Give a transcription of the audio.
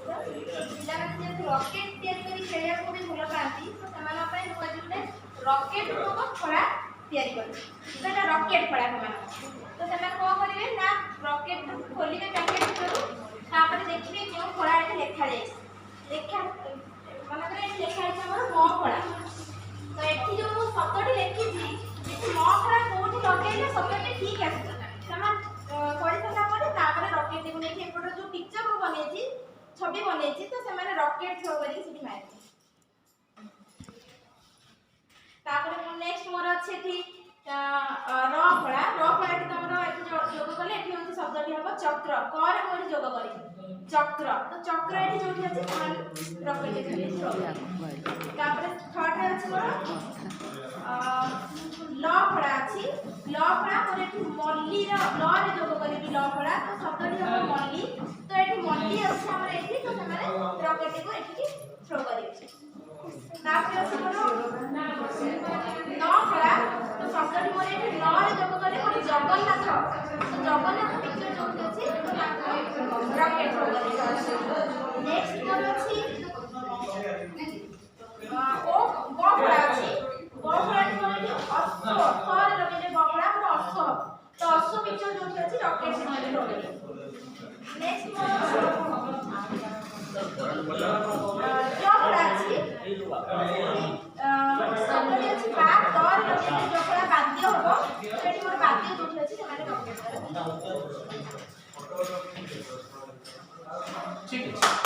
पिलाମାନେ ଯେହେତୁ ରକେଟ୍ ତିଆରି କରି ଖେଳିବାକୁ ବି ଭଲ ପାଆନ୍ତି ତ ସେମାନଙ୍କ ପାଇଁ ମୁଁ ଆଜି ଗୋଟେ ରକେଟ୍ ନାମକ ଖଳା ତିଆରି କରିଛି। ସେଟା ରକେଟ୍ ଖଳା ସେମାନଙ୍କ ତ ସେମାନେ କ'ଣ କରିବେ ନା ରକେଟ୍ ଖୋଲିବେ ପ୍ୟାକେଟ୍ ଭିତରୁ ତାପରେ ଦେଖିବେ କେଉଁ ଖଳା ଏଠି ଲେଖାଯାଇଛି। ଲେଖା ମନେକର ଏଠି ଲେଖା ହେଇଛି ଆମର ମ ଖଳା ତ ଏଠି ଯୋଉ ଶବ୍ଦଟି ଲେଖିଛି ଏଠି ମ ଖଳା କୋଉଠି ଲଗେଇଲେ ଶବ୍ଦଟି ଠିକ୍ ଆସିବ ସେମାନେ କରିସାରିଲା ପରେ ତାପରେ ରକେଟ୍ଟିକୁ ନେଇକି ଏପଟେ ଯୋଉ ପିକ୍ଚର ମୁଁ ବନେଇଛି छवि बनेछि तो सेमाने रॉकेट थ्रो करी सिटी मारते तापर mo नेक्स्ट मोर अछि थी र फळा कि तमरो एठी जोग करले एठी होछि शब्दटी हबो चक्र क रे मोर जोग करी चक्र तो चक्र एठी जोठी अछि समान रॉकेट थ्रो तापर थर्ड रे अछि मोर ल फळा अछि ल फळा मोर एठी मल्ली रे ल रे जोग करी ल फळा तो शब्दटी हबो मल्ली तो एठी मल्ली अछि हमर एठी तो समान रॉकेट को एठी थ्रो करी तापर अछि मोर न फळा तो शब्दटी मोर एठी न रे जोग करी मोर जगन्नाथ तो जगन्नाथ पिक्चर जोठी अछि तो ताको रॉकेट थ्रो करी नेक्स्ट मोर अछि ओ ब फळा अछि ब फळा मोर एठी अश्व थर लगे ब फळा मोर अश्व तो अश्व पिक्चर जोठी अछि रॉकेट से थ्रो करी नेक्स्ट जोफड़ा अछि सबले अछि बात दर लगे जोफड़ा बाध्य होबो सेठी मोर बाध्य जोठी अछि सेमाने रॉकेट ठीक है।